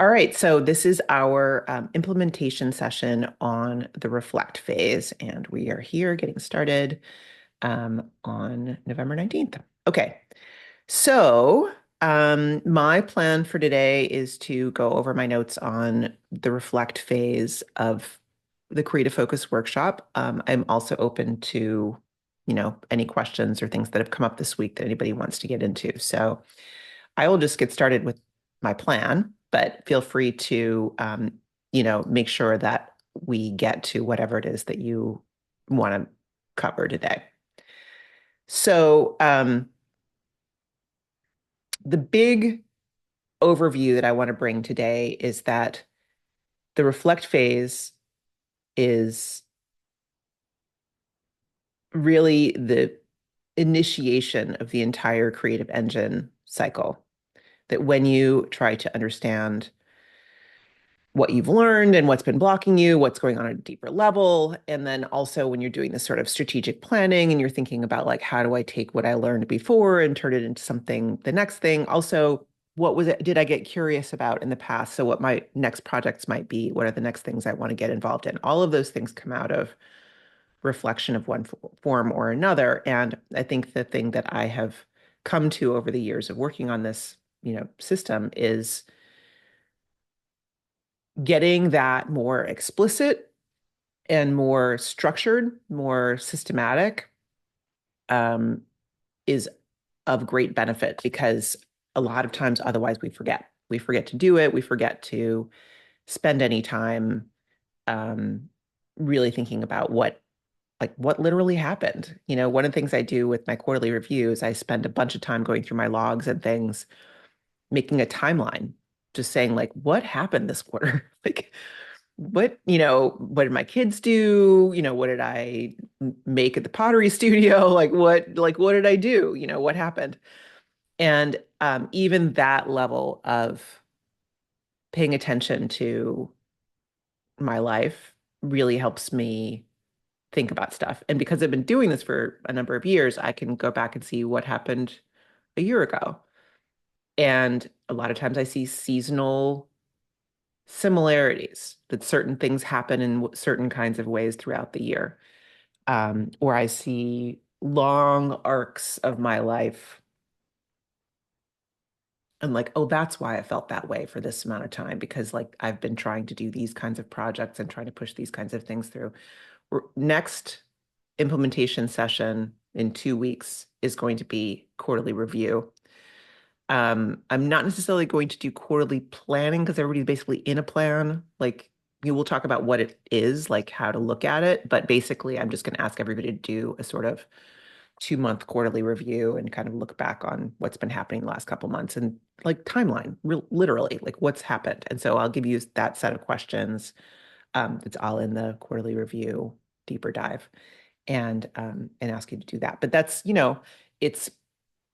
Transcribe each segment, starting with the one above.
All right, so this is our implementation session on the reflect phase, and we are here getting started on November 19th. Okay, so my plan for today is to go over my notes on the reflect phase of the Creative Focus workshop. I'm also open to, any questions or things that have come up this week that anybody wants to get into. So I will just get started with my plan, but feel free to, make sure that we get to whatever it is that you want to cover today. So, the big overview that I want to bring today is that the reflect phase is really the initiation of the entire creative engine cycle. That when you try to understand what you've learned and what's been blocking you, what's going on at a deeper level. And then also when you're doing this sort of strategic planning and you're thinking about like, how do I take what I learned before and turn it into something, the next thing? Also, what was it, did I get curious about in the past? So what my next projects might be, what are the next things I want to get involved in? All of those things come out of reflection of one form or another. And I think the thing that I have come to over the years of working on this, system is getting that more explicit and more structured, more systematic, um, is of great benefit because a lot of times otherwise we forget. We forget to do it. We forget to spend any time um, really thinking about what literally happened. One of the things I do with my quarterly reviews, I spend a bunch of time going through my logs and things, making a timeline, just saying like, what happened this quarter? Like, what did my kids do? What did I make at the pottery studio? Like what did I do? What happened? And even that level of paying attention to my life really helps me think about stuff. And because I've been doing this for a number of years, I can go back and see what happened a year ago. And a lot of times I see seasonal similarities that certain things happen in certain kinds of ways throughout the year. Or I see long arcs of my life. I'm like, oh, that's why I felt that way for this amount of time because like I've been trying to do these kinds of projects and trying to push these kinds of things through. Next implementation session in 2 weeks is going to be quarterly review. I'm not necessarily going to do quarterly planning because everybody's basically in a plan. Like you will talk about what it is, like how to look at it, but basically I'm just going to ask everybody to do a sort of 2-month quarterly review and kind of look back on what's been happening the last couple months and like timeline, literally, like what's happened. And so I'll give you that set of questions. It's all in the quarterly review deeper dive and ask you to do that. But that's, it's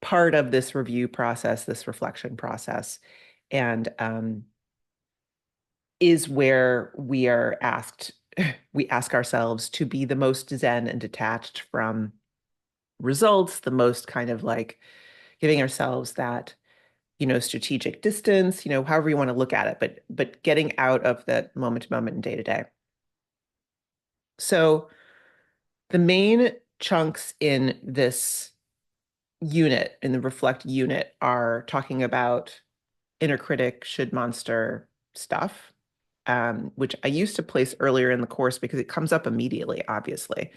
part of this review process, this reflection process, and is where we ask ourselves to be the most zen and detached from results, the most kind of like giving ourselves that, strategic distance, however you want to look at it, but getting out of the moment to moment and day to day. So the main chunks in this unit, in the reflect unit, are talking about inner critic, should monster stuff, which I used to place earlier in the course because it comes up immediately, obviously.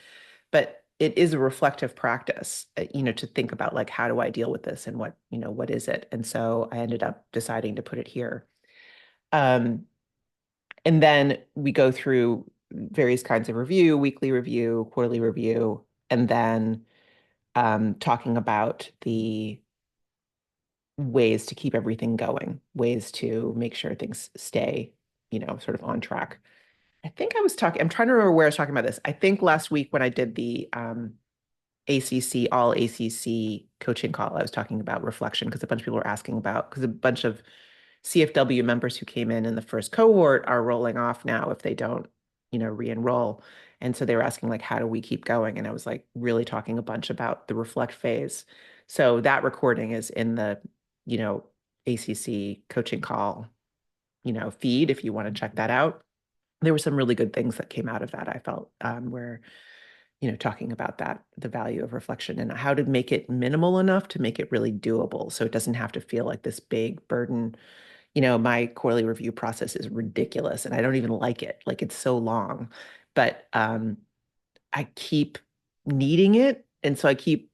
But it is a reflective practice, to think about like, how do I deal with this and what is it? And so I ended up deciding to put it here. Um, and then we go through various kinds of review, weekly review, quarterly review, and then talking about the ways to keep everything going, ways to make sure things stay, sort of on track. I'm trying to remember where I was talking about this. I think last week when I did the ACC, all ACC coaching call, I was talking about reflection because a bunch of people were asking about, because a bunch of CFW members who came in the first cohort are rolling off now if they don't, re-enroll. And so they were asking like, how do we keep going? And I was like really talking a bunch about the reflect phase. So that recording is in the, you know, ACC coaching call, feed if you want to check that out. There were some really good things that came out of that, I felt, where, talking about that, the value of reflection and how to make it minimal enough to make it really doable. So it doesn't have to feel like this big burden. My quarterly review process is ridiculous and I don't even like it. Like it's so long, but I keep needing it. And so I keep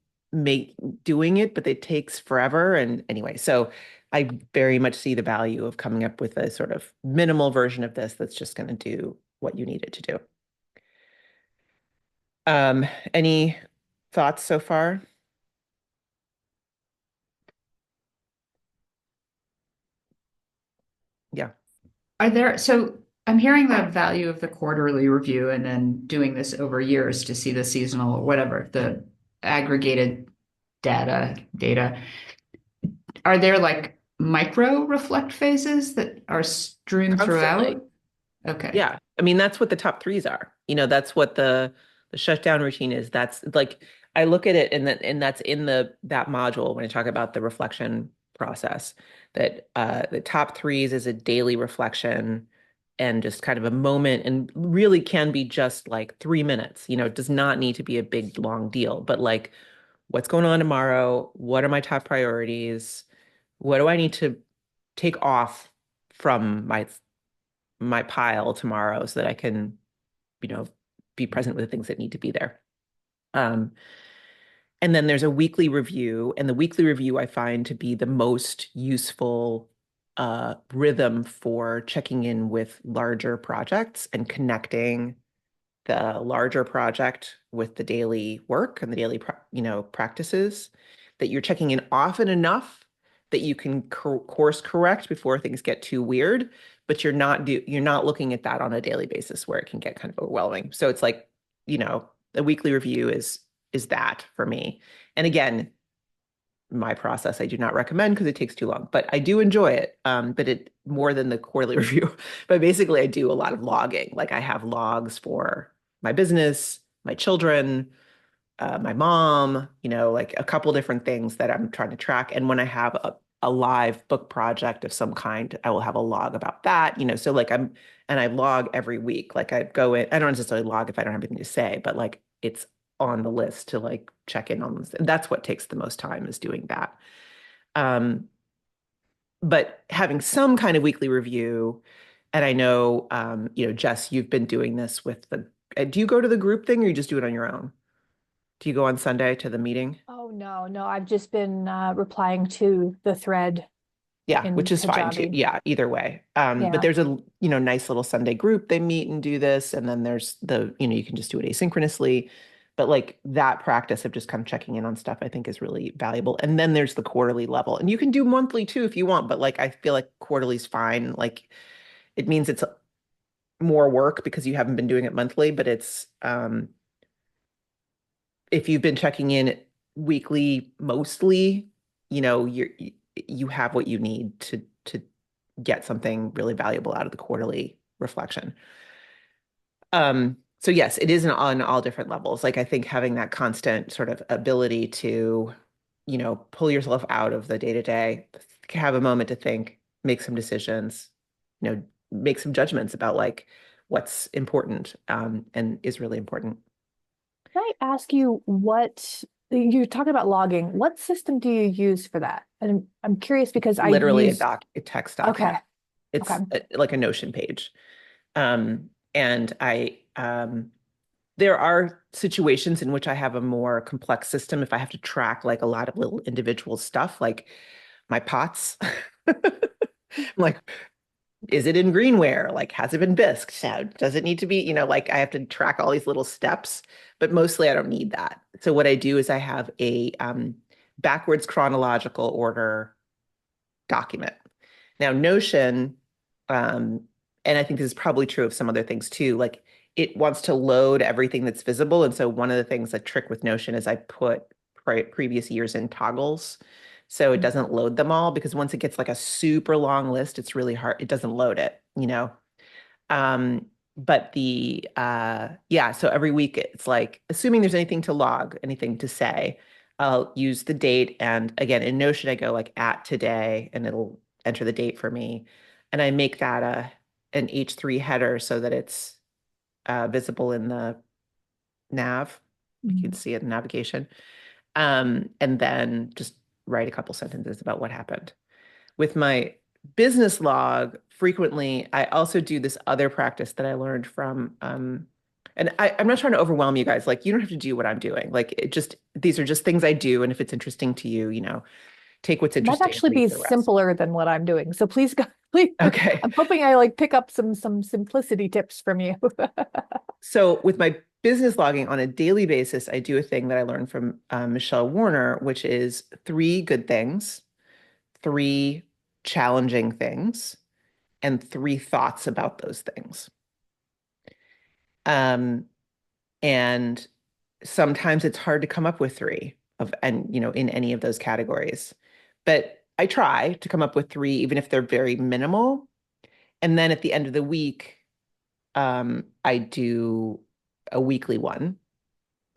doing it, but it takes forever. And anyway, so I very much see the value of coming up with a sort of minimal version of this that's just going to do what you need it to do. Any thoughts so far? Yeah. So I'm hearing the value of the quarterly review and then doing this over years to see the seasonal or whatever, the aggregated data. Are there like micro reflect phases that are strewn Constantly. throughout? Okay. Yeah. I mean, that's what the top threes are. That's what the shutdown routine is. That's like I look at it and that's in that module when I talk about the reflection process, that the top threes is a daily reflection and just kind of a moment and really can be just like 3 minutes. It does not need to be a big long deal, but like what's going on tomorrow? What are my top priorities? What do I need to take off from my pile tomorrow so that I can, you know, be present with the things that need to be there. Um, and then there's a weekly review, and the weekly review I find to be the most useful rhythm for checking in with larger projects and connecting the larger project with the daily work and the daily, practices, that you're checking in often enough that you can course correct before things get too weird, but you're not looking at that on a daily basis where it can get kind of overwhelming. So it's like, a weekly review is that for me. And again, my process I do not recommend because it takes too long, but I do enjoy it. But it more than the quarterly review. But basically, I do a lot of logging. Like I have logs for my business, my children, my mom, like a couple different things that I'm trying to track. And when I have a live book project of some kind, I will have a log about that, so like and I log every week. Like I go in, I don't necessarily log if I don't have anything to say, but like it's on the list to like check in on this. And that's what takes the most time is doing that. Um, but having some kind of weekly review, and I know, Jess, you've been doing this with do you go to the group thing or you just do it on your own? Do you go on Sunday to the meeting? Oh no, no, I've just been replying to the thread Yeah, in which is fine too. Kajabi. Yeah, either way. But Yeah. there's a, nice little Sunday group. They meet and do this. And then there's you can just do it asynchronously. But like that practice of just kind of checking in on stuff, I think is really valuable. And then there's the quarterly level. And you can do monthly too if you want, but like I feel like quarterly's fine. Like it means it's more work because you haven't been doing it monthly, but it's if you've been checking in weekly mostly, you have what you need to get something really valuable out of the quarterly reflection. So yes, it is on all different levels. Like I think having that constant sort of ability to, pull yourself out of the day to day, have a moment to think, make some decisions, make some judgments about like what's important, and is really important. Can I ask you what you're talking about logging? What system do you use for that? And I'm curious because I Literally use, a text okay, document. okay. It's like a Notion page. And there are situations in which I have a more complex system if I have to track like a lot of little individual stuff, like my pots. Like, is it in greenware? Like, has it been bisked? Does it need to be, like I have to track all these little steps, but mostly I don't need that. So what I do is I have a backwards chronological order document. Now, Notion, um, and I think this is probably true of some other things too, like it wants to load everything that's visible. And so one of the things, a trick with Notion is I put previous years in toggles. So it doesn't load them all because once it gets like a super long list, it's really hard. It doesn't load it. But yeah, so every week it's like, assuming there's anything to log, anything to say, I'll use the date. And again, in Notion, I go like at today and it'll enter the date for me. and I make that an H3 header so that it's visible in the nav. You can see it in navigation. And then just write a couple sentences about what happened. With my business log, frequently, I also do this other practice that I learned from, and I'm not trying to overwhelm you guys. Like, you don't have to do what I'm doing. Like, these are just things I do. And if it's interesting to you, take what's Might interesting and actually be leave the rest. simpler than what I'm doing. So please go, please. Okay. I'm hoping I like pick up some simplicity tips from you. So with my business logging on a daily basis, I do a thing that I learned from Michelle Warner, which is 3 good things, 3 challenging things, and 3 thoughts about those things. Um, and sometimes it's hard to come up with in any of those categories. But I try to come up with 3, even if they're very minimal. And then at the end of the week, I do a weekly one.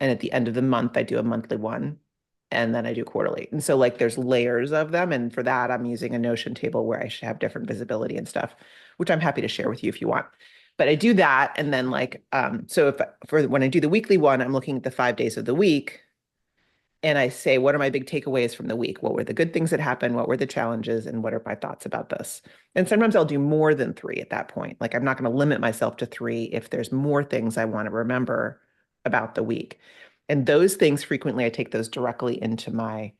And at the end of the month, I do a monthly one. And then I do quarterly. And so like there's layers of them. And for that, I'm using a Notion table where I should have different visibility and stuff, which I'm happy to share with you if you want. But I do that. And then so when I do the weekly one, I'm looking at the 5 days of the week and I say, what are my big takeaways from the week? What were the good things that happened? What were the challenges? And what are my thoughts about this? And sometimes I'll do more than 3 at that point. Like I'm not going to limit myself to 3 if there's more things I want to remember about the week. And those things frequently, I take those directly into my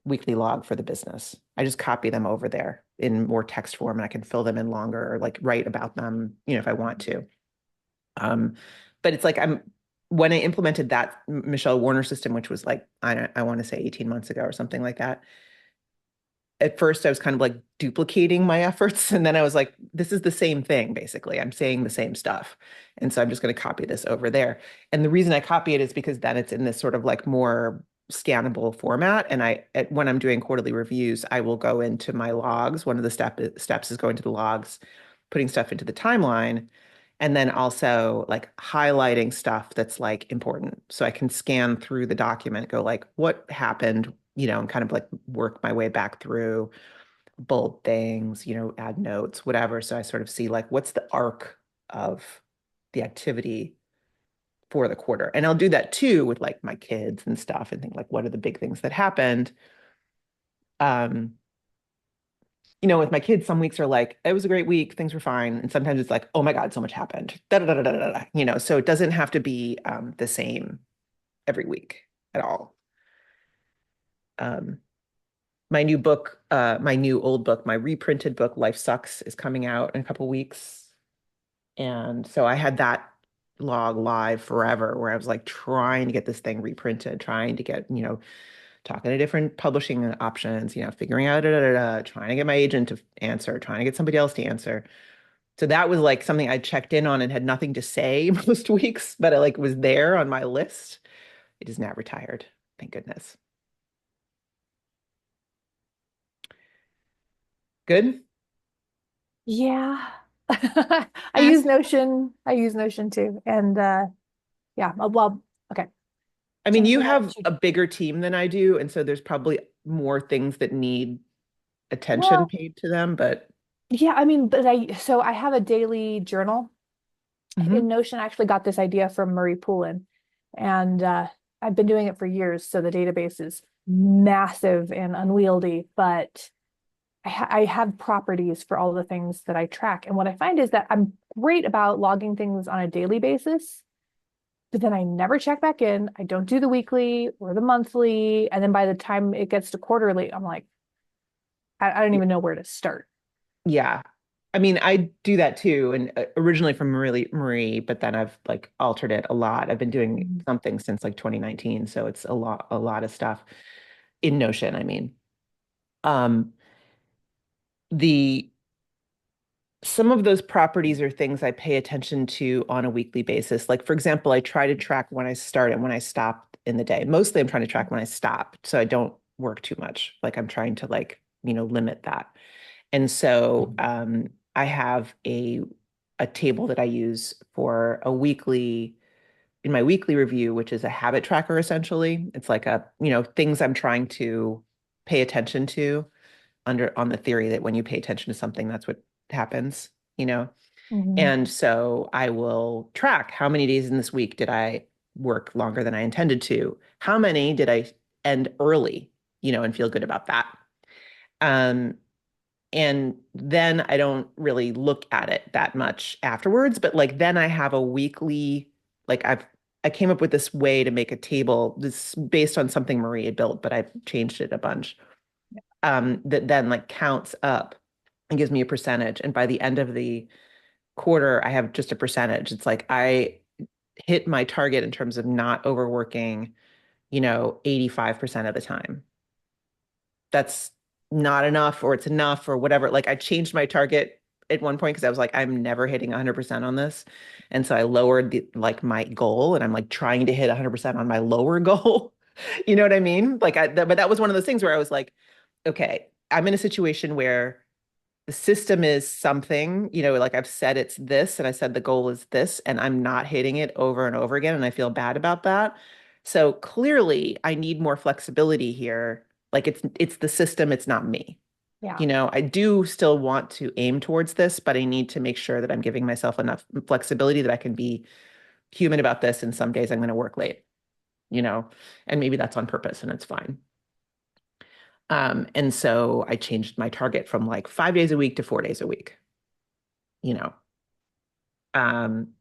weekly log for the business. I just copy them over there in more text form and I can fill them in longer or like write about them, if I want to. But it's like when I implemented that Michelle Warner system, which was like, I want to say 18 months ago or something like that. At first, I was kind of like duplicating my efforts. And then I was like, this is the same thing, basically. I'm saying the same stuff. And so I'm just going to copy this over there. And the reason I copy it is because then it's in this sort of like more scannable format. And when I'm doing quarterly reviews, I will go into my logs. One of the steps is going to the logs, putting stuff into the timeline, and then also like highlighting stuff that's like important. So I can scan through the document, go like, what happened, and kind of like work my way back through, bold things, add notes, whatever. So I sort of see like, what's the arc of the activity for the quarter? And I'll do that too with like my kids and stuff and think like, what are the big things that happened? With my kids, some weeks are like, it was a great week, things were fine. And sometimes it's like, oh my God, so much happened. Da, da, da, da, da, da, so it doesn't have to be the same every week at all. My new book, my new old book, my reprinted book, Life Sucks, is coming out in a couple weeks. And so I had that log live forever where I was like trying to get this thing reprinted, trying to get, talking to different publishing options, figuring out, trying to get my agent to answer, trying to get somebody else to answer. So that was like something I checked in on and had nothing to say most weeks, but it like was there on my list. It is now retired. Thank goodness. Good. Yeah. I use Notion. I use Notion too. And yeah, well, okay. I mean, you Something have that a bigger team than I do, and so there's probably more things that need attention well, paid to them, but yeah, I mean, but I have a daily journal in Mhm. Notion. I actually got this idea from Marie Poulin, and I've been doing it for years. So the database is massive and unwieldy, but I have properties for all the things that I track. And what I find is that I'm great about logging things on a daily basis, but then I never check back in. I don't do the weekly or the monthly. And then by the time it gets to quarterly, I'm like, I don't even know where to start. Yeah. I mean, I do that too, and originally from Marie, but then I've like altered it a lot. I've been doing Mhm. something since like 2019, so it's a lot of stuff in Notion, I mean. Um, the some of those properties are things I pay attention to on a weekly basis. Like, for example, I try to track when I start and when I stop in the day. Mostly I'm trying to track when I stop so I don't work too much. Like I'm trying to like, limit that. And so I have a table that I use for in my weekly review, which is a habit tracker essentially. It's like things I'm trying to pay attention to on the theory that when you pay attention to something, that's what happens, Mhm. and so I will track how many days in this week did I work longer than I intended to? How many did I end early, and feel good about that? Um, and then I don't really look at it that much afterwards, but like then I have a weekly, like I came up with this way to make a table this based on something Marie had built, but I've changed it a bunch. That then like counts up and gives me a percentage. And by the end of the quarter, I have just a percentage. It's like I hit my target in terms of not overworking, 85% of the time. That's not enough or it's enough or whatever. Like I changed my target at one point because I was like, I'm never hitting 100% on this. And so I lowered like my goal and I'm like trying to hit 100% on my lower goal. You know what I mean? Like but that was one of those things where I was like, okay, I'm in a situation where the system is something, like I've said it's this and I said the goal is this and I'm not hitting it over and over again and I feel bad about that. So clearly I need more flexibility here. Like it's the system, it's not me. Yeah. I do still want to aim towards this, but I need to make sure that I'm giving myself enough flexibility that I can be human about this and some days I'm going to work late, and maybe that's on purpose and it's fine. And so I changed my target from like 5 days a week to 4 days a week, you know. Um,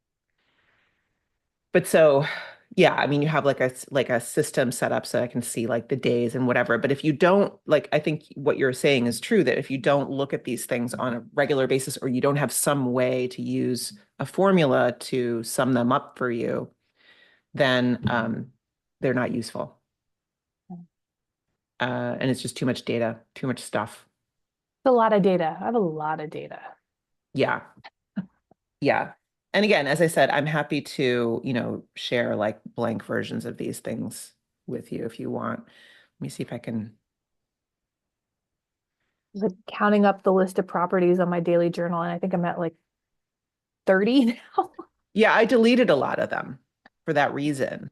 but so yeah, I mean you have like a system set up so I can see like the days and whatever. But if you don't like, I think what you're saying is true that if you don't look at these things on a regular basis or you don't have some way to use a formula to sum them up for you, then they're not useful. And it's just too much data, too much stuff. It's a lot of data. I have a lot of data. Yeah. Yeah. And again, as I said, I'm happy to, share like blank versions of these things with you if you want. Let me see if I can. Like counting up the list of properties on my daily journal, and I think I'm at like 30 now. Yeah, I deleted a lot of them for that reason.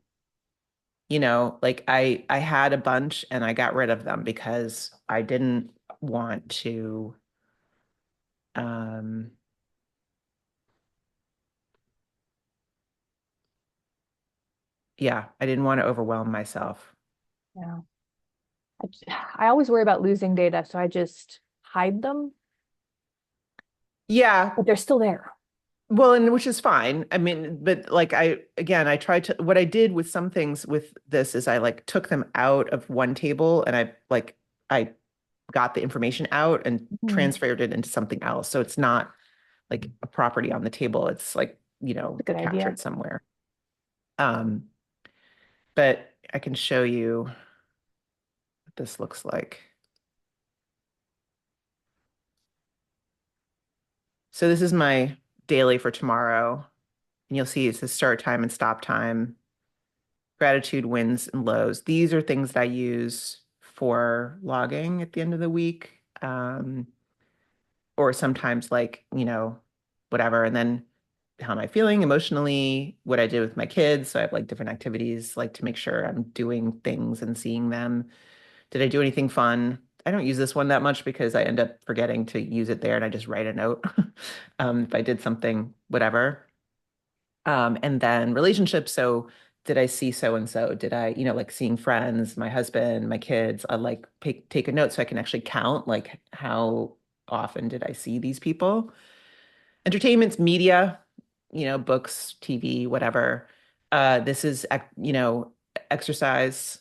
Like I had a bunch and I got rid of them because I didn't want to um yeah, I didn't want to overwhelm myself. Yeah. I always worry about losing data, so I just hide them, Yeah, but they're still there. well, and which is fine. I mean, but like I tried to, what I did with some things with this is I like took them out of one table and I got the information out and Mhm. transferred it into something else. So it's not like a property on the table. It's like, It's a good idea. captured somewhere. Um, but I can show you what this looks like. So this is my daily for tomorrow. And you'll see it's the start time and stop time, gratitude, wins, and lows. These are things that I use for logging at the end of the week. Or sometimes like, whatever. And then how am I feeling emotionally, what I did with my kids. So I have like different activities, like to make sure I'm doing things and seeing them. Did I do anything fun? I don't use this one that much because I end up forgetting to use it there and I just write a note if I did something, whatever. And then relationships. So did I see so and so? Did I, like seeing friends, my husband, my kids? I like take a note so I can actually count like how often did I see these people? Entertainment's media, books, TV, whatever. This is, exercise.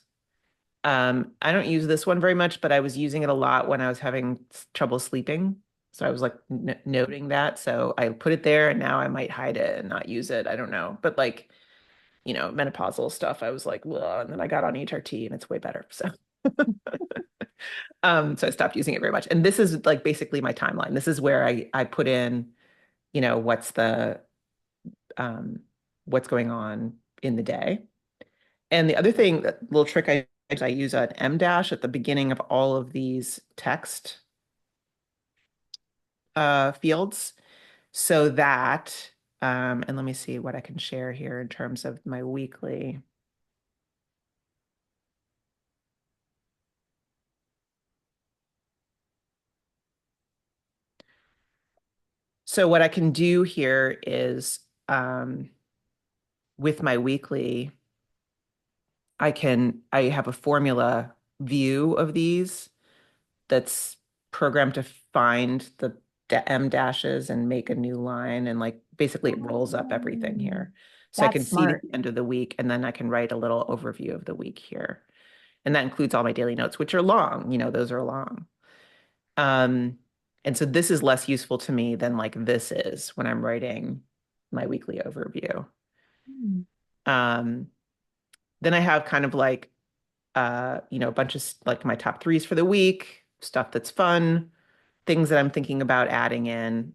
I don't use this one very much, but I was using it a lot when I was having trouble sleeping. So I was like n noting that. So I put it there and now I might hide it and not use it. I don't know. But like, menopausal stuff, I was like, well, and then I got on HRT and it's way better. So so I stopped using it very much. And this is like basically my timeline. This is where I put in, what's the what's going on in the day. And the other thing, that little trick I use an M dash at the beginning of all of these text fields so that, and let me see what I can share here in terms of my weekly. So what I can do here is with my weekly, I have a formula view of these that's programmed to find the M dashes and make a new line, and like basically it rolls up everything here. So I That's can see smart. the end of the week, and then I can write a little overview of the week here. And that includes all my daily notes, which are long, those are long. Um, and so this is less useful to me than like this is when I'm writing my weekly overview. Mm. Um, then I have kind of like a bunch of like my top threes for the week, stuff that's fun, things that I'm thinking about adding in.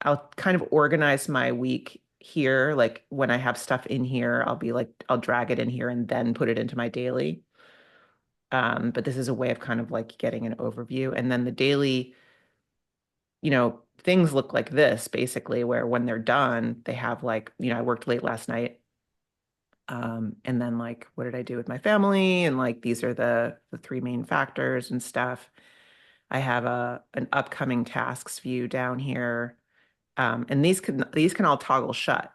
I'll kind of organize my week here. Like when I have stuff in here, I'll be like, I'll drag it in here and then put it into my daily. But this is a way of kind of like getting an overview. And then the daily, things look like this basically, where when they're done, they have like, I worked late last night. And then like, what did I do with my family? And like, these are the three main factors and stuff. I have an upcoming tasks view down here. And these can all toggle shut,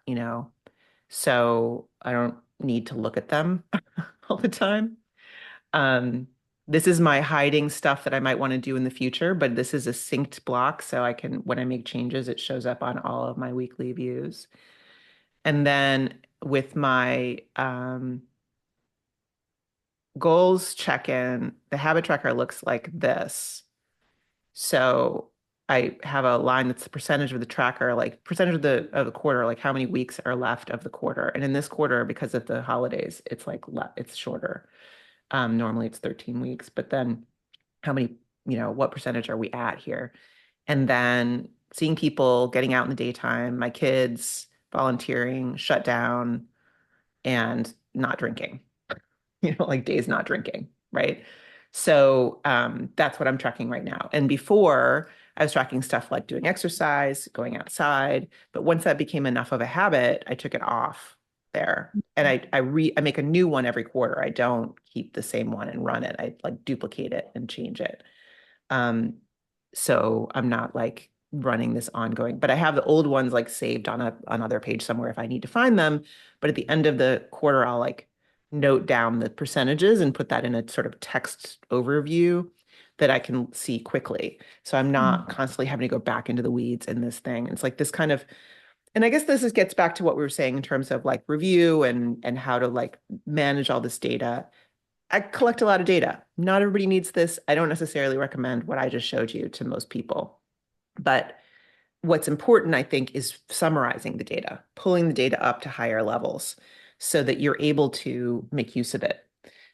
so I don't need to look at them all the time. Um, this is my hiding stuff that I might want to do in the future, but this is a synced block, so I can, when I make changes, it shows up on all of my weekly views. And then with my goals check-in, the habit tracker looks like this. So I have a line that's the percentage of the tracker, like percentage of the quarter, like how many weeks are left of the quarter. And in this quarter, because of the holidays, it's like it's shorter. Normally it's 13 weeks, but then how many, what percentage are we at here? And then seeing people getting out in the daytime, my kids volunteering, shut down, and not drinking, like days not drinking, right? So that's what I'm tracking right now. And before, I was tracking stuff like doing exercise, going outside. But once that became enough of a habit, I took it off there. And I make a new one every quarter. I don't keep the same one and run it. I like duplicate it and change it. Um, so I'm not like running this ongoing, but I have the old ones like saved on another page somewhere if I need to find them. But at the end of the quarter, I'll like note down the percentages and put that in a sort of text overview that I can see quickly. So I'm not constantly having to go back into the weeds in this thing. It's like this kind of, and I guess gets back to what we were saying in terms of like review and how to like manage all this data. I collect a lot of data. Not everybody needs this. I don't necessarily recommend what I just showed you to most people. But what's important, I think, is summarizing the data, pulling the data up to higher levels so that you're able to make use of it.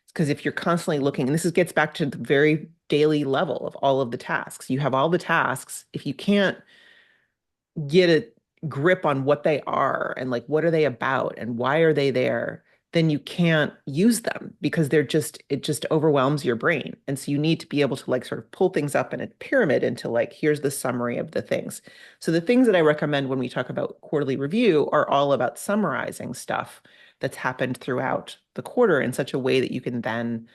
Because if you're constantly looking, and gets back to the very daily level of all of the tasks, you have all the tasks. If you can't get a grip on what they are and like what are they about and why are they there, then you can't use them because it just overwhelms your brain. And so you need to be able to like sort of pull things up in a pyramid into like, here's the summary of the things. So the things that I recommend when we talk about quarterly review are all about summarizing stuff that's happened throughout the quarter in such a way that you can then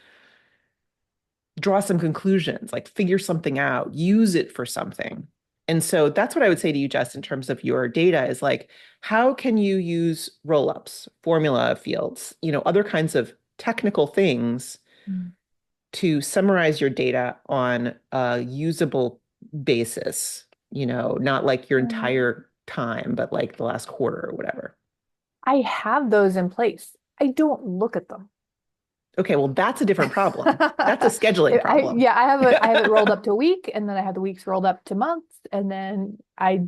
draw some conclusions, like figure something out, use it for something. And so that's what I would say to you, Jess, in terms of your data is like, how can you use rollups, formula fields, other kinds of technical things to summarize your data on a usable basis, not like your entire time, but like the last quarter or whatever. I have those in place. I don't look at them. Okay, well, that's a different problem. That's a scheduling problem. Yeah, I have it rolled up to a week, and then I have the weeks rolled up to months, and then I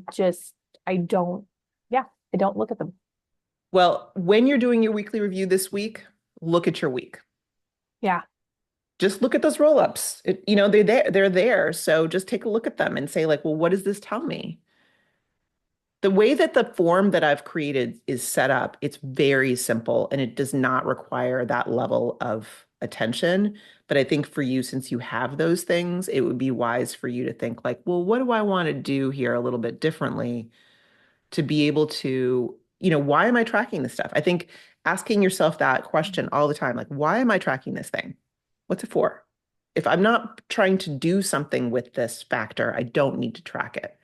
don't, yeah, I don't look at them. Well, when you're doing your weekly review this week, look at your week. Yeah. Just look at those roll-ups. They're there. So just take a look at them and say like, well, what does this tell me? The way that the form that I've created is set up, it's very simple and it does not require that level of attention. But I think for you, since you have those things, it would be wise for you to think like, well, what do I want to do here a little bit differently to be able to, why am I tracking this stuff? I think asking yourself that question all the time, like, why am I tracking this thing? What's it for? If I'm not trying to do something with this factor, I don't need to track it.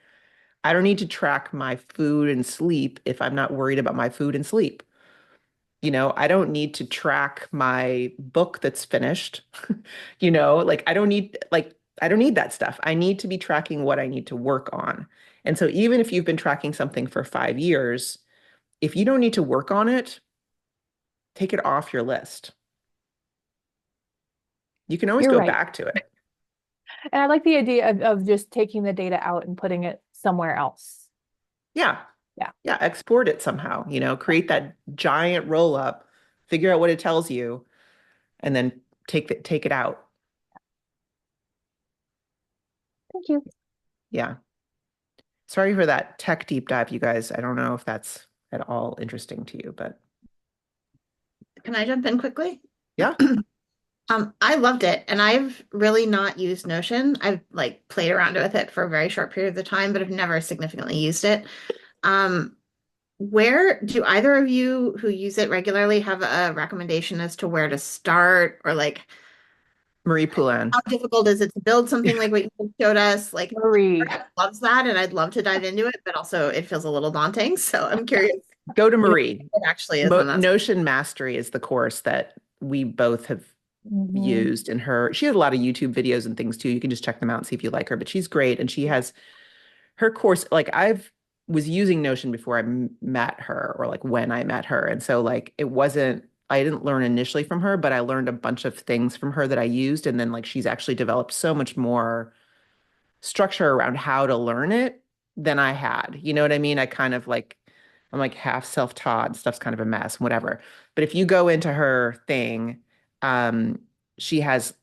I don't need to track my food and sleep if I'm not worried about my food and sleep. I don't need to track my book that's finished. Like I don't need that stuff. I need to be tracking what I need to work on. And so even if you've been tracking something for 5 years, if you don't need to work on it, take it off your list. You can always You're go right. back to it. And I like the idea of just taking the data out and putting it somewhere else. Yeah. Yeah. Yeah. Export it somehow, create that giant roll up, figure out what it tells you, and then take it out. Thank you. Yeah. Sorry for that tech deep dive, you guys. I don't know if that's at all interesting to you, but Can I jump in quickly? yeah. I loved it, and I've really not used Notion. I've like played around with it for very short periods of time, but I've never significantly used it. Um, where do either of you who use it regularly have a recommendation as to where to start, or like Marie Poulin. how difficult is it to build something like what you showed us? Like, Marie. loves that, and I'd love to dive into it, but also it feels a little daunting. So I'm curious Go to Marie. what it actually is on that. Notion Mastery is the course that we both have used in her. She has a lot of YouTube videos and things too. You can just check them out and see if you like her, but she's great. And she has her course, like I've was using Notion before I met her, or like when I met her. And so like I didn't learn initially from her, but I learned a bunch of things from her that I used. And then like she's actually developed so much more structure around how to learn it than I had. You know what I mean? I'm like half self-taught, stuff's kind of a mess, whatever. But if you go into her thing, she has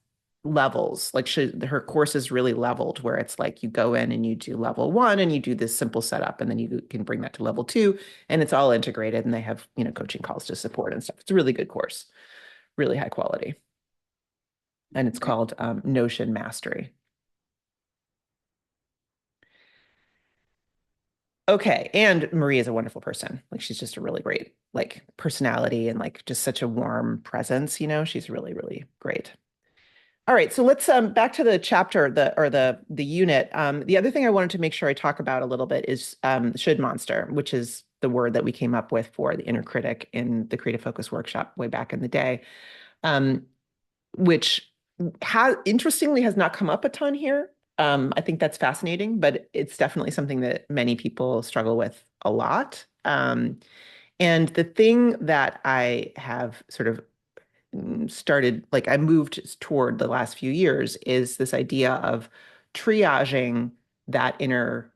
levels. Like her course is really leveled, where it's like you go in and you do level 1 and you do this simple setup, and then you can bring that to level 2, and it's all integrated, and they have, coaching calls to support and stuff. It's a really good course, really high quality. And it's called Notion Mastery. Okay. And Marie is a wonderful person. Like she's just a really great like personality, and like just such a warm presence, she's really, really great. All right, so let's back to the chapter, the unit. The other thing I wanted to make sure I talk about a little bit is should monster, which is the word that we came up with for the inner critic in the Creative Focus workshop way back in the day, which interestingly has not come up a ton here. I think that's fascinating, but it's definitely something that many people struggle with a lot. And the thing that I have sort of started, like I moved toward the last few years, is this idea of triaging that inner,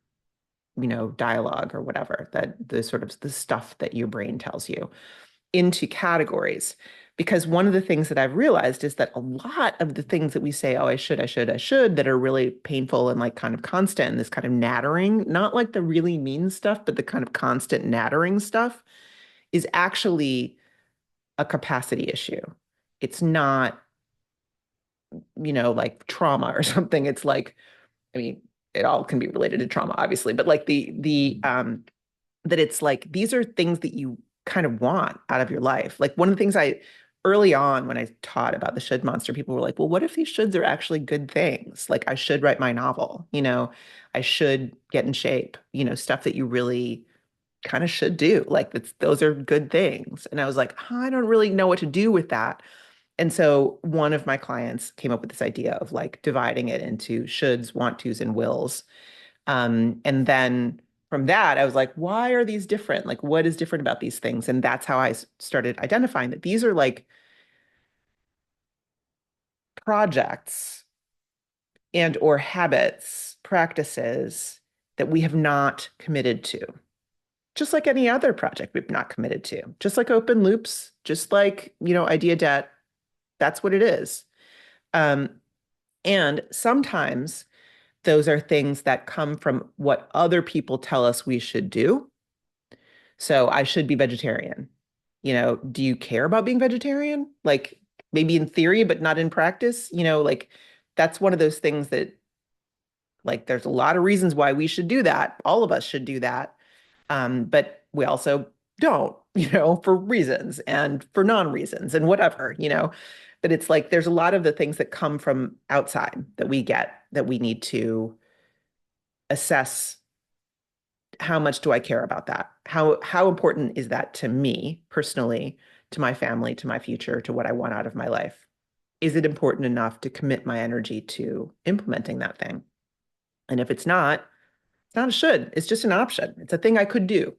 dialogue or whatever, that the sort of the stuff that your brain tells you, into categories. Because one of the things that I've realized is that a lot of the things that we say, oh, I should, that are really painful and like kind of constant, and this kind of nattering, not like the really mean stuff, but the kind of constant nattering stuff, is actually a capacity issue. It's not, like trauma or something. It's like, I mean, it all can be related to trauma, obviously, but like that it's like, these are things that you kind of want out of your life. Like one of the things early on when I taught about the should monster, people were like, well, what if these shoulds are actually good things? Like I should write my novel, I should get in shape, stuff that you really kind of should do. Like those are good things. And I was like, I don't really know what to do with that. And so one of my clients came up with this idea of like dividing it into shoulds, want tos, and wills. And then from that, I was like, why are these different? Like, what is different about these things? And that's how I started identifying that these are like projects and or habits, practices that we have not committed to. Just like any other project we've not committed to. Just like open loops, just like, idea debt. That's what it is. And sometimes those are things that come from what other people tell us we should do. So I should be vegetarian. Do you care about being vegetarian? Like maybe in theory, but not in practice, like that's one of those things that like there's a lot of reasons why we should do that. All of us should do that. But we also don't, for reasons and for non-reasons and whatever, but it's like there's a lot of the things that come from outside that we get that we need to assess how much do I care about that? How important is that to me personally, to my family, to my future, to what I want out of my life? Is it important enough to commit my energy to implementing that thing? And if it's not a should. It's just an option. It's a thing I could do.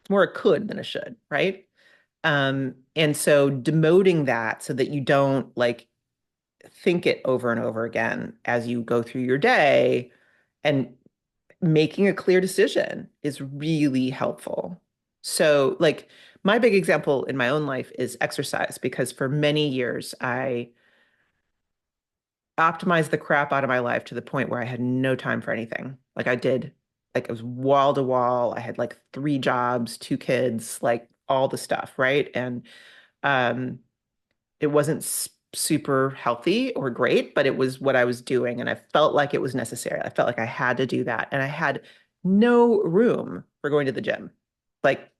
It's more a could than a should, right? And so demoting that so that you don't like think it over and over again as you go through your day, and making a clear decision is really helpful. So, like, my big example in my own life is exercise, because for many years I optimized the crap out of my life to the point where I had no time for anything. Like, I did, like, it was wall to wall. I had like 3 jobs, 2 kids, like all the stuff, right? And um, it wasn't super healthy or great, but it was what I was doing. And I felt like it was necessary. I felt like I had to do that. And I had no room for going to the gym. Like,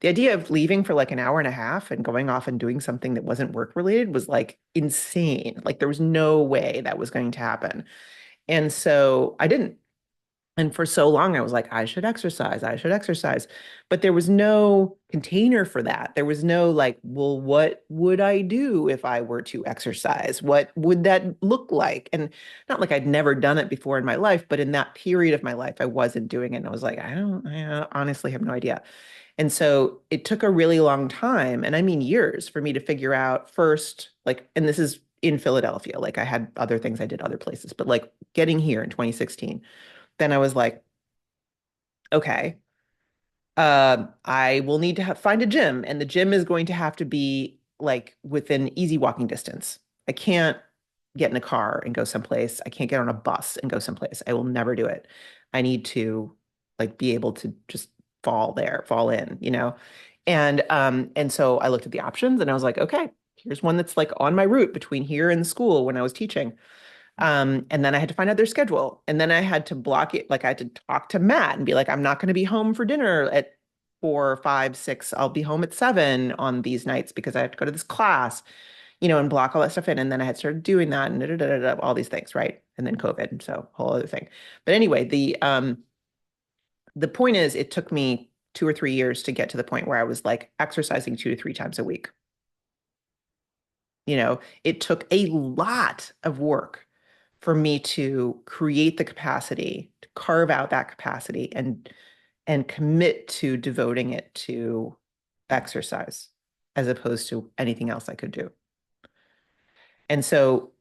the idea of leaving for like an hour and a half and going off and doing something that wasn't work related was like insane. Like, there was no way that was going to happen. And so I didn't. And for so long, I was like, I should exercise. I should exercise. But there was no container for that. There was no like, well, what would I do if I were to exercise? What would that look like? And not like I'd never done it before in my life, but in that period of my life, I wasn't doing it. And I was like, I honestly have no idea. And so it took a really long time, and I mean years, for me to figure out first, like, and this is in Philadelphia, like I had other things I did other places, but like getting here in 2016, then I was like, okay, I will need to find a gym, and the gym is going to have to be like within easy walking distance. I can't get in a car and go someplace. I can't get on a bus and go someplace. I will never do it. I need to like be able to just fall in, you know? And so I looked at the options and I was like, okay, here's one that's like on my route between here and school when I was teaching. And then I had to find out their schedule. And then I had to block it. Like, I had to talk to Matt and be like, I'm not going to be home for dinner at 4, 5, 6. I'll be home at 7 on these nights because I have to go to this class, you know, and block all that stuff in. And then I had started doing that and all these things, right? And then COVID, so whole other thing. But anyway, the point is, it took me 2 or 3 years to get to the point where I was like exercising 2 to 3 times a week. You know, it took a lot of work for me to create the capacity, to carve out that capacity, and commit to devoting it to exercise as opposed to anything else I could do. And so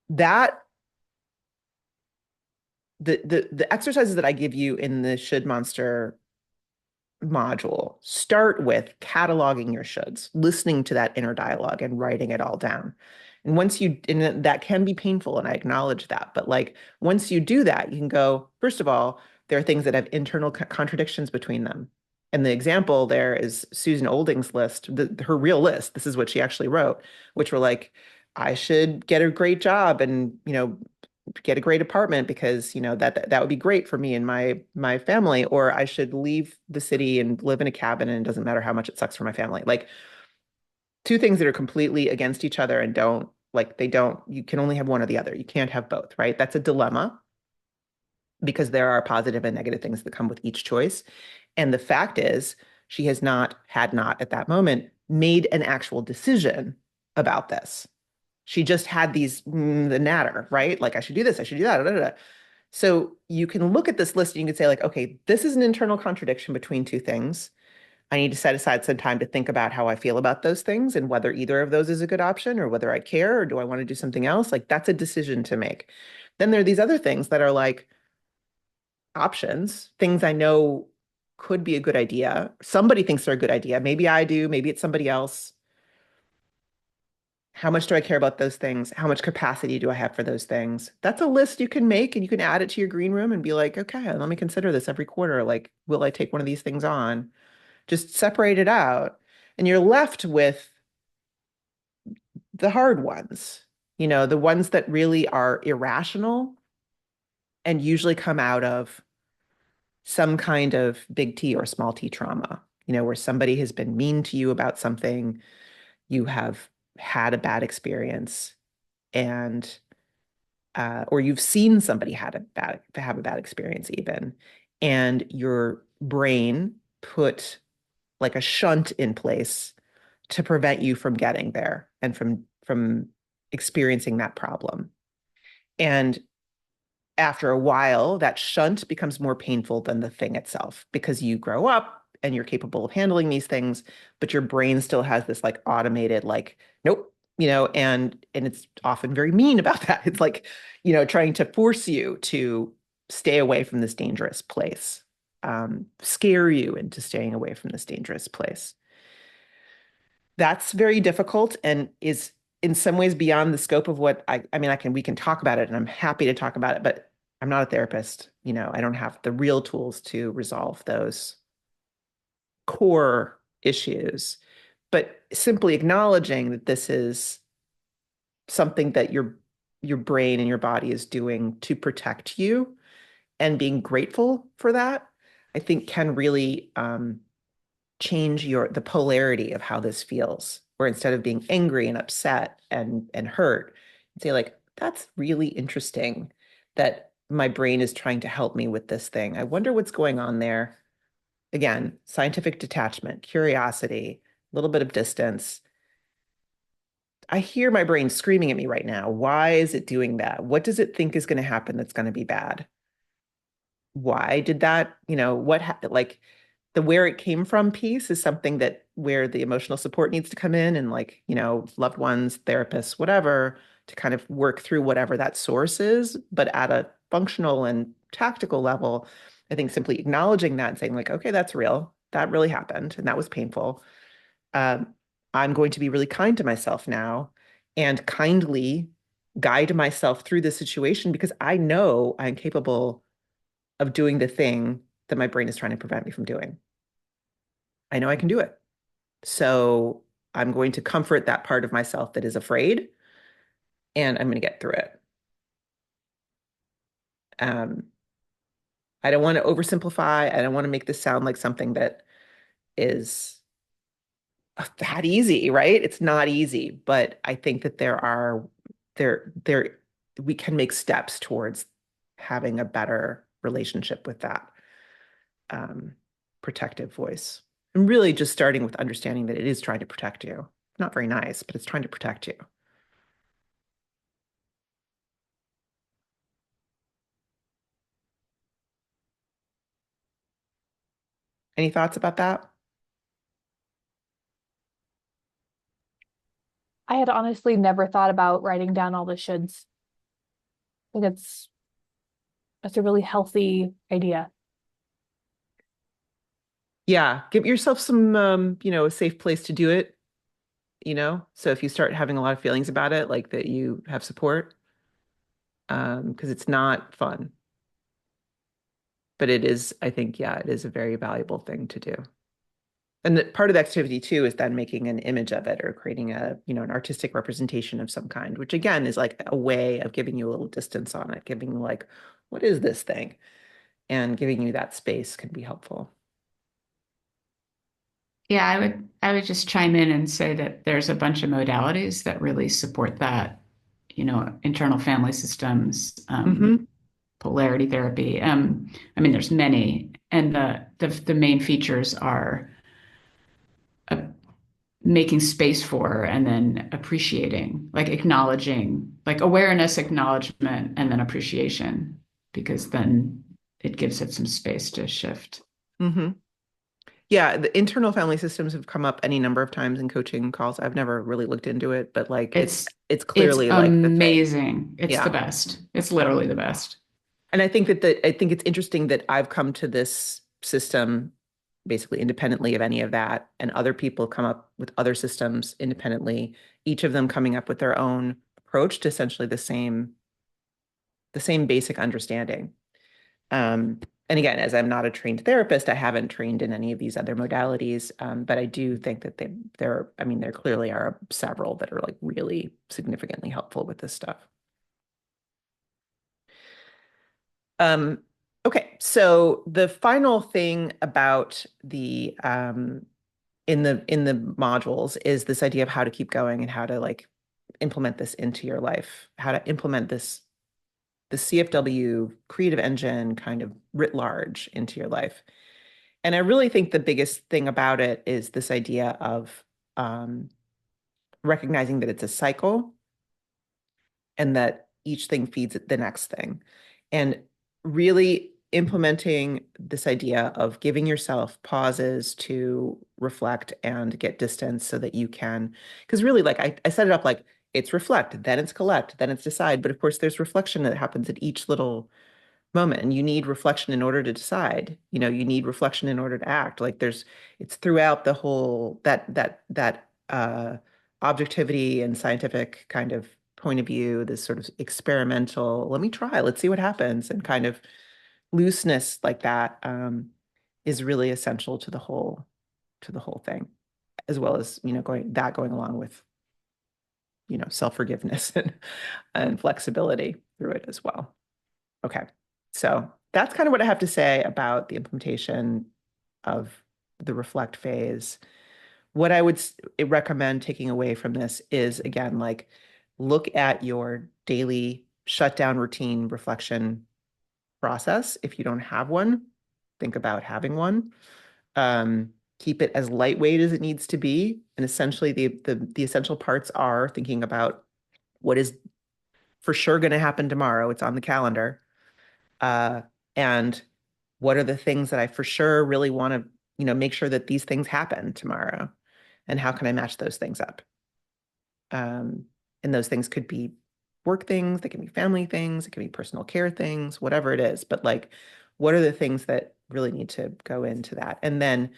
that the exercises that I give you in the Should Monster module start with cataloging your shoulds, listening to that inner dialogue and writing it all down. And and that can be painful, and I acknowledge that. But like, once you do that, you can go, first of all, there are things that have internal contradictions between them. And the example there is Susan Olding's list, her real list. This is what she actually wrote, which were like, I should get a great job and, you know, get a great apartment because, you know, that would be great for me and my family, or I should leave the city and live in a cabin and it doesn't matter how much it sucks for my family. Like, 2 things that are completely against each other and you can only have one or the other. You can't have both, right? That's a dilemma because there are positive and negative things that come with each choice. And the fact is, she had not at that moment made an actual decision about this. She just had the natter, right? Like, I should do this, I should do that. Da, da, da. So you can look at this list and you can say, like, okay, this is an internal contradiction between 2 things. I need to set aside some time to think about how I feel about those things and whether either of those is a good option or whether I care or do I want to do something else. Like, that's a decision to make. Then there are these other things that are like options, things I know could be a good idea. Somebody thinks they're a good idea. Maybe I do, maybe it's somebody else. How much do I care about those things? How much capacity do I have for those things? That's a list you can make, and you can add it to your green room and be like, okay, let me consider this every quarter. Like, will I take one of these things on? Just separate it out. And you're left with the hard ones, you know, the ones that really are irrational and usually come out of some kind of big T or small t trauma, you know, where somebody has been mean to you about something, you have had a bad experience, and or you've seen somebody have a bad experience even, and your brain put like a shunt in place to prevent you from getting there and from experiencing that problem. And after a while, that shunt becomes more painful than the thing itself because you grow up and you're capable of handling these things, but your brain still has this like automated, like, nope, and it's often very mean about that. It's like, trying to force you to stay away from this dangerous place, scare you into staying away from this dangerous place. That's very difficult and is in some ways beyond the scope of what I mean, we can talk about it and I'm happy to talk about it, but I'm not a therapist. I don't have the real tools to resolve those core issues. But simply acknowledging that this is something that your brain and your body is doing to protect you and being grateful for that, I think can really change the polarity of how this feels, where instead of being angry and upset and hurt, say like, that's really interesting that my brain is trying to help me with this thing. I wonder what's going on there. Again, scientific detachment, curiosity, a little bit of distance. I hear my brain screaming at me right now. Why is it doing that? What does it think is going to happen that's going to be bad? Why did that, what happened? Like the where it came from piece is something that where the emotional support needs to come in and like, loved ones, therapists, whatever, to kind of work through whatever that source is. But at a functional and tactical level, I think simply acknowledging that and saying like, okay, that's real. That really happened and that was painful. Um, I'm going to be really kind to myself now and kindly guide myself through this situation because I know I'm capable of doing the thing that my brain is trying to prevent me from doing. I know I can do it. So I'm going to comfort that part of myself that is afraid, and I'm going to get through it. I don't want to oversimplify. I don't want to make this sound like something that is that easy, right? It's not easy, but I think that there we can make steps towards having a better relationship with that protective voice. And really just starting with understanding that it is trying to protect you. Not very nice, but it's trying to protect you. Any thoughts about that? I had honestly never thought about writing down all the shoulds. I think that's a really healthy idea. Yeah, give yourself some, a safe place to do it, So if you start having a lot of feelings about it, like that you have support, because it's not fun. But it is, I think, yeah, it is a very valuable thing to do. And that part of the activity too is then making an image of it or creating an artistic representation of some kind, which again is like a way of giving you a little distance on it, giving you like, what is this thing? And giving you that space can be helpful. Yeah, I would just chime in and say that there's a bunch of modalities that really support that, internal family systems, Mhm. polarity therapy. I mean, there's many, and the main features are uh, making space for and then appreciating, like acknowledging, like awareness, acknowledgement, and then appreciation, because then it gives it some space to shift. Mhm. Yeah, the internal family systems have come up any number of times in coaching calls. I've never really looked into it, but like It's it's it's clearly like the thing. amazing. It's the Yeah. best. It's literally the best. And I think it's interesting that I've come to this system basically independently of any of that, and other people come up with other systems independently, each of them coming up with their own approach to essentially the same basic understanding. And again, as I'm not a trained therapist, I haven't trained in any of these other modalities, but I do think that there clearly are several that are like really significantly helpful with this stuff. Okay, so the final thing about the in the modules is this idea of how to keep going and how to like implement this into your life, how to implement this the CFW creative engine kind of writ large into your life. And I really think the biggest thing about it is this idea of recognizing that it's a cycle and that each thing feeds the next thing. And really implementing this idea of giving yourself pauses to reflect and get distance so that you can, because really, like I set it up like it's reflect, then it's collect, then it's decide. But of course, there's reflection that happens at each little moment, and you need reflection in order to decide. You know, you need reflection in order to act. Like it's throughout the whole that objectivity and scientific kind of point of view, this sort of experimental, let me try, let's see what happens, and kind of looseness like that is really essential to the whole thing, as well as, you know, going along with, you know, self-forgiveness and flexibility through it as well. Okay, so that's kind of what I have to say about the implementation of the reflect phase. What I would recommend taking away from this is, again, like look at your daily shutdown routine reflection process. If you don't have one, think about having one. Keep it as lightweight as it needs to be. And essentially the essential parts are thinking about what is for sure going to happen tomorrow. It's on the calendar. And what are the things that I for sure really want to, you know, make sure that these things happen tomorrow, and how can I match those things up? And those things could be work things, they can be family things, it can be personal care things, whatever it is. But like, what are the things that really need to go into that? And then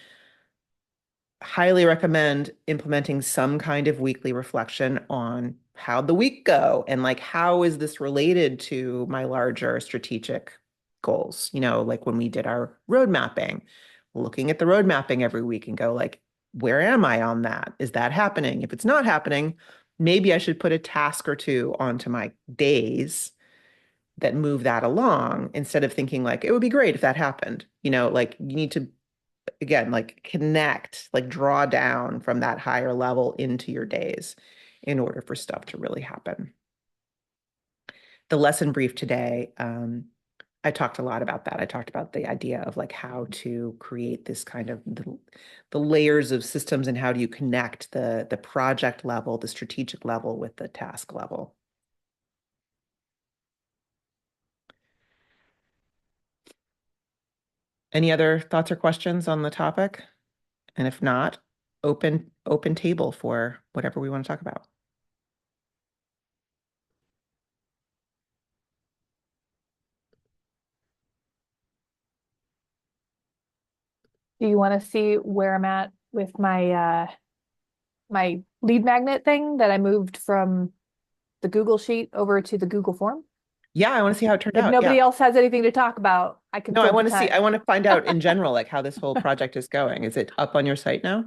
highly recommend implementing some kind of weekly reflection on how'd the week go, and like, how is this related to my larger strategic goals? You know, like when we did our road mapping, looking at the road mapping every week and go like, where am I on that? Is that happening? If it's not happening, maybe I should put a task or two onto my days that move that along, instead of thinking like, it would be great if that happened. You know, like you need to, again, like connect, like draw down from that higher level into your days in order for stuff to really happen. The lesson brief today, I talked a lot about that. I talked about the idea of like how to create this kind of the layers of systems, and how do you connect the project level, the strategic level with the task level. Any other thoughts or questions on the topic? And if not, open table for whatever we want to talk about. Do you want to see where I'm at with my my lead magnet thing that I moved from the Google Sheet over to the Google Form? Yeah, I want to see how it turned If out. nobody Yeah. else has anything to talk about, I can No, I fill the want to see, time. I want to find out in general, like how this whole project is going. Is it up on your site now?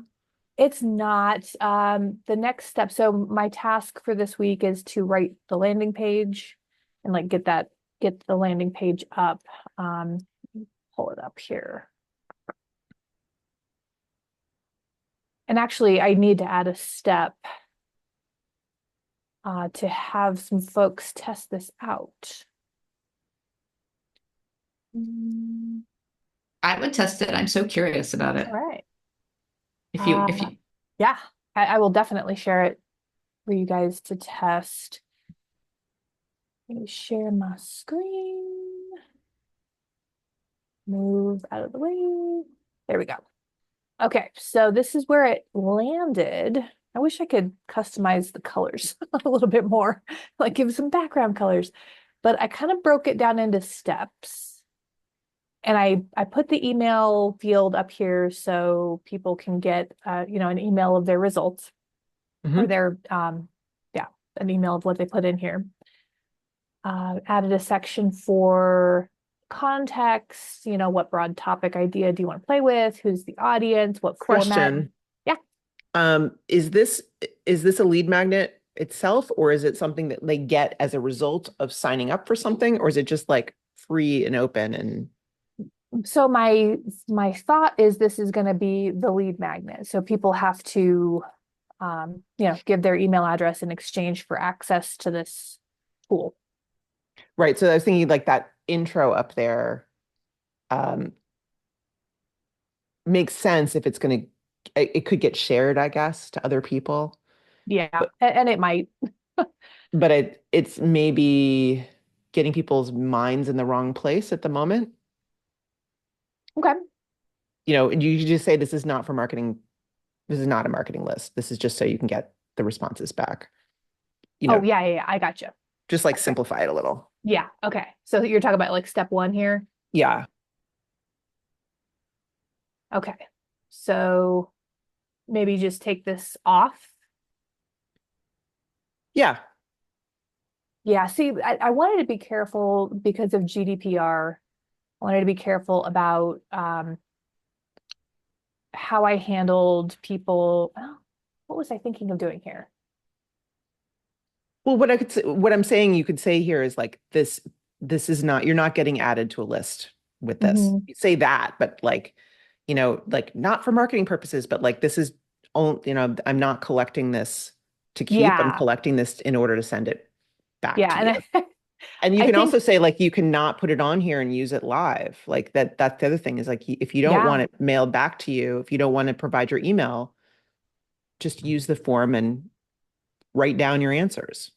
It's not. The next step. So my task for this week is to write the landing page and like get the landing page up. Pull it up here. And actually, I need to add a step to have some folks test this out. I would test it. I'm so curious about it. All right. If you Yeah, I will definitely share it for you guys to test. Let me share my screen. Move out of the way. There we go. Okay, so this is where it landed. I wish I could customize the colors a little bit more, like give some background colors, but I kind of broke it down into steps. And I put the email field up here so people can get you know, an email of their results or their yeah, an email of what they put in here. Added a section for context, you know, what broad topic idea do you want to play with? Who's the audience? What format? Question. Yeah. Is this a lead magnet itself, or is it something that they get as a result of signing up for something, or is it just like free and open? And So my thought is this is going to be the lead magnet. So people have to you know, give their email address in exchange for access to this tool. Right. So I was thinking like that intro up there um, makes sense if it's going to, it could get shared, I guess, to other people. Yeah, But and it might. it's maybe getting people's minds in the wrong place at the moment. Okay. You could just say this is not for marketing. This is not a marketing list. This is just so you can get the responses back. You Oh, know, yeah, yeah, yeah, I got you. just like Okay. simplify it a little. Yeah, okay. So you're talking about like step one here? Yeah. Okay. So maybe just take this off. Yeah. Yeah, see, I wanted to be careful because of GDPR. I wanted to be careful about how I handled people. Oh, what was I thinking of doing here? Well, what I'm saying you could say here is like this is not, you're not getting added to a list with this. Mhm. You say that, but like, like not for marketing purposes, but like this is only, I'm not collecting this to keep. I'm Yeah, collecting this in order to send it back yeah, to and you. And you I can think also say like you cannot put it on here and use it live. Like that's the other thing is like if you don't yeah, want it mailed back to you, if you don't want to provide your email, just use the form and write down your answers,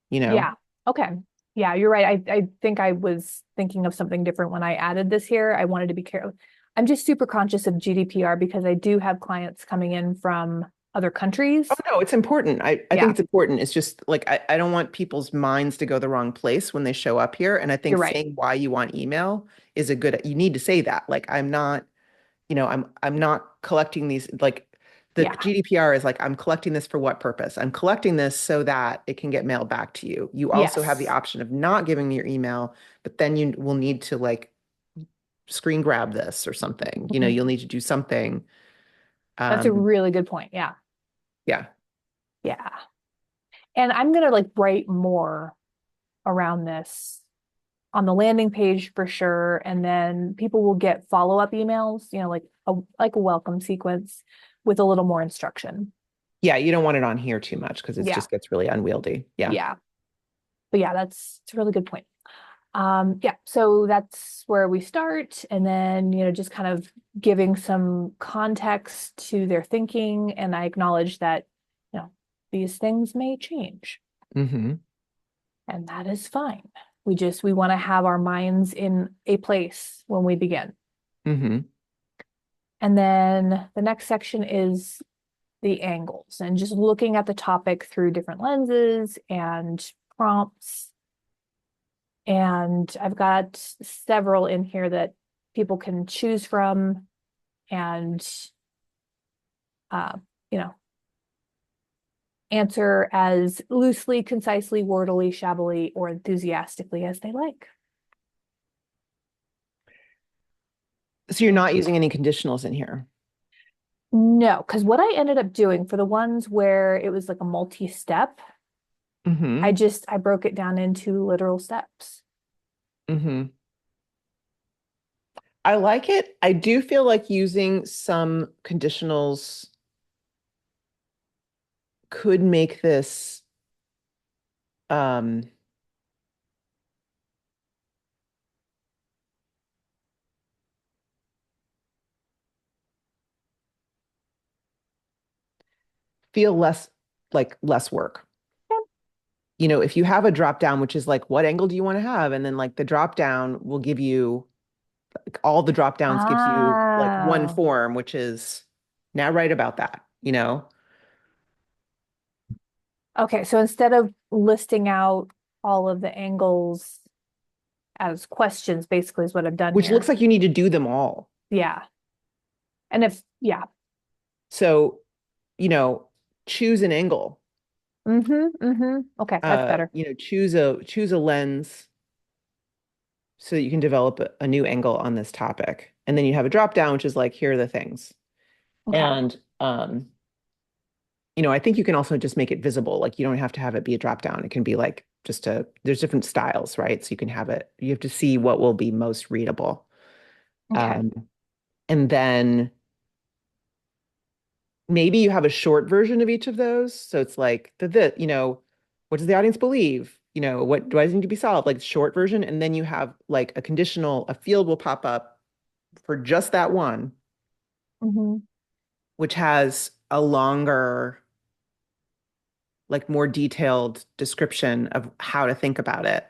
you know? yeah. Okay. Yeah, you're right. I think I was thinking of something different when I added this here. I wanted to be careful. I'm just super conscious of GDPR because I do have clients coming in from other Oh countries. no, it's important. I think Yeah, it's important. It's just like I don't want people's minds to go the wrong place when they show up here. And I think you're right. saying why you want email is a good, you need to say that. Like I'm not, I'm not collecting these like the Yeah. GDPR is like I'm collecting this for what purpose? I'm collecting this so that it can get mailed back to you. You also have the Yes. option of not giving me your email, but then you will need to like screen grab this or something. Mhm. You'll need to do something. That's a Um, really good point. Yeah. yeah. Yeah. And I'm gonna like write more around this on the landing page for sure. And then people will get follow-up emails, like a welcome sequence with a little more instruction. Yeah, you don't want it on here too much because it Yeah. just gets really unwieldy. Yeah. Yeah. But yeah, it's a really good point. Yeah, so that's where we start, and then just kind of giving some context to their thinking, and I acknowledge that these things may change, Hmm. and that is fine. We want to have our minds in a place when we begin. Hmm. And then the next section is the angles and just looking at the topic through different lenses and prompts. And I've got several in here that people can choose from and, uh, you know, answer as loosely, concisely, wordily, shabbily, or enthusiastically as they like. So you're not using any conditionals in here. No, because what I ended up doing for the ones where it was like a multi-step, Hmm. I broke it down into literal steps. Hmm. I like it. I do feel like using some conditionals could make this um feel less work. If you have a drop down, which is like, what angle do you want to have? And then like the drop down will give you like all the drop downs gives you like one Oh, form, which is now write about that. okay. So instead of listing out all of the angles as questions, basically is what I've done Which looks here. like you need to do them all. Yeah. And yeah. So, you know, choose an angle. Okay, that's better. Choose a lens so that you can develop a new angle on this topic. And then you have a drop down, which is like, here are the things. Okay. And I think you can also just make it visible. Like you don't have to have it be a drop down. It can be like there's different styles, right? So you can have it, you have to see what will be most readable. Okay. Um, and then maybe you have a short version of each of those. So it's like what does the audience believe? what do I need to be solved? Like short version. And then you have like a field will pop up for just that one, Mhm. which has a longer, like more detailed description of how to think about it,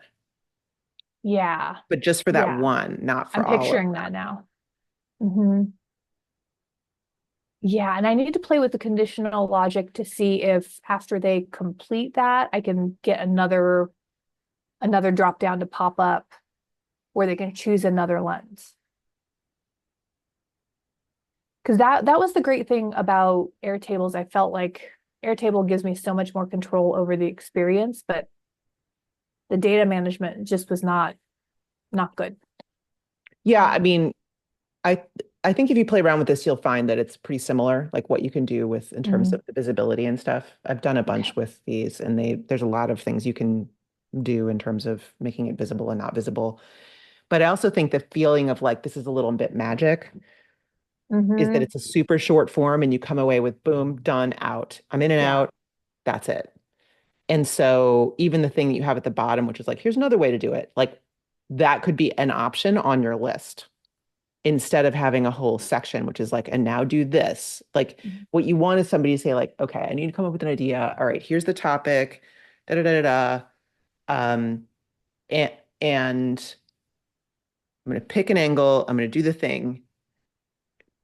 Yeah. but just for that Yeah. one, not for I'm all of picturing that now. Hmm. Yeah, and I need to play with the conditional logic to see if after they complete that, I can get another drop down to pop up where they can choose another lens. Because that was the great thing about Airtables. I felt like Airtable gives me so much more control over the experience, but the data management just was not good. Yeah, I mean, I I think if you play around with this, you'll find that it's pretty similar, like what you can do with in terms Mm, of the visibility and stuff. I've done a okay. bunch with these, and there's a lot of things you can do in terms of making it visible and not visible. But I also think the feeling of like this is a little bit magic is that Hmm. it's a super short form and you come away with boom, done, out. I'm in and Yeah. out. That's it. And so even the thing that you have at the bottom, which is like, here's another way to do it, like that could be an option on your list instead of having a whole section, which is like, and now do this. Like Mhm. what you want is somebody to say, like, okay, I need to come up with an idea. All right, here's the topic, da da da da da. Um, and I'm going to pick an angle. I'm going to do the thing,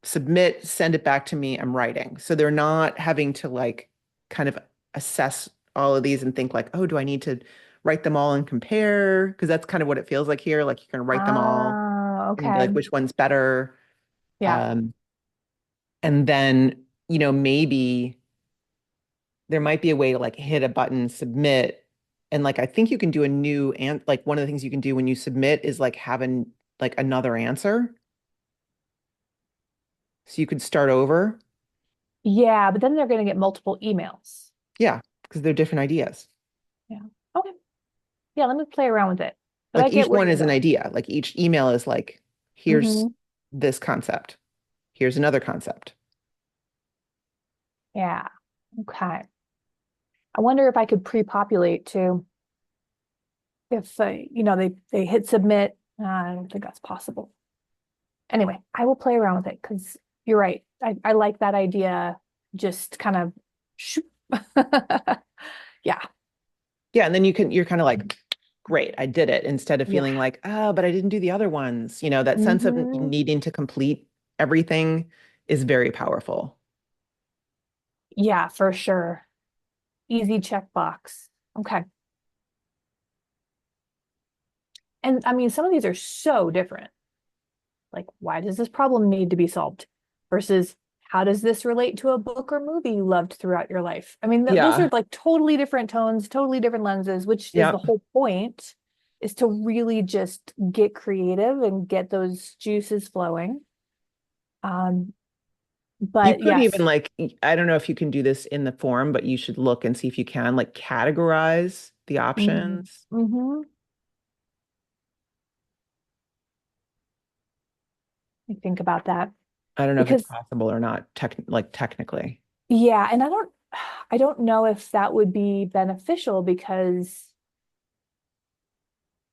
submit, send it back to me. I'm writing. So they're not having to like kind of assess all of these and think like, oh, do I need to write them all and compare? Because that's kind of what it feels like here. Like you can write them all Ah, and be okay. like, which one's better? Yeah. Um, and then, maybe there might be a way to like hit a button, submit. And like I think you can do a new and like one of the things you can do when you submit is like having like another answer. So you could start over. Yeah, but then they're going to get multiple emails. Yeah, because they're different ideas. Yeah. Okay. Yeah, let me play around with it. But I Like get each where one you're is an going. idea. Like each email is like, here's Hmm. this concept. Here's another concept. Yeah. Okay. I wonder if I could pre-populate too. If they hit submit, I don't think that's possible. Anyway, I will play around with it because you're right. I like that idea. Just kind of, shoop. Yeah, Yeah, and then you're kind of like, great, I did it, instead of yeah. feeling like, oh, but I didn't do the other ones. That sense of Hmm. needing to complete everything is very powerful. Yeah, for sure. Easy checkbox. Okay. And I mean, some of these are so different. Like, why does this problem need to be solved? Versus, how does this relate to a book or movie you loved throughout your life? I mean, those are Yeah. like totally different tones, totally different lenses, which is the Yeah. whole point, is to really just get creative and get those juices flowing. Um, You but could even yes. like, I don't know if you can do this in the form, but you should look and see if you can like categorize the Mm-hmm. options. Mm-hmm. I think about that I don't know if it's because possible or not, technically. yeah, and I don't know if that would be beneficial because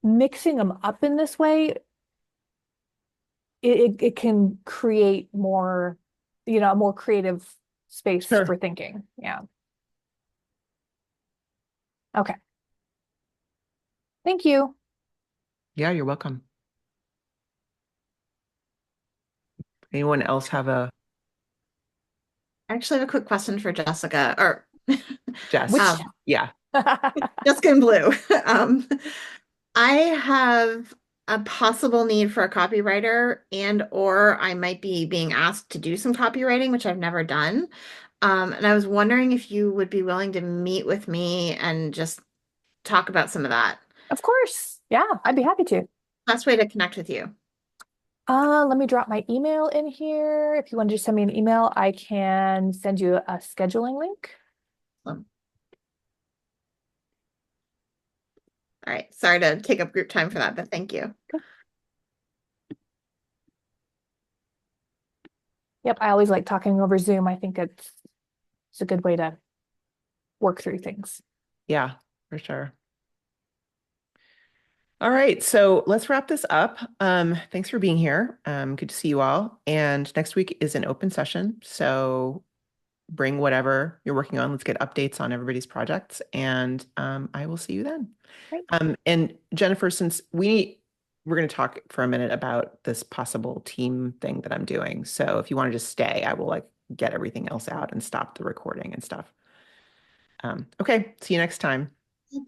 mixing them up in this way it can create more, a more creative space Sure. for thinking. Yeah. Okay. Thank you. Yeah, you're welcome. Anyone else have a I actually have a quick question for Jessica, or Jess? Which um, Yeah. Jessica in blue. Um, I have a possible need for a copywriter, and or I might be being asked to do some copywriting, which I've never done. And I was wondering if you would be willing to meet with me and just talk about some of that. of course. Yeah, I'd be happy to. Best way to connect with you. Let me drop my email in here. If you want to just send me an email, I can send you a scheduling link. All right. Sorry to take up group time for that, but thank you. Yep, I always like talking over Zoom. I think it's a good way to work through things. Yeah, for sure. All right, so let's wrap this up. Thanks for being here. Good to see you all. And next week is an open session, so bring whatever you're working on. Let's get updates on everybody's projects, and I will see you then. Great. And Jennifer, since we're going to talk for a minute about this possible team thing that I'm doing. So if you want to just stay, I will like get everything else out and stop the recording and stuff. Okay, see you next time.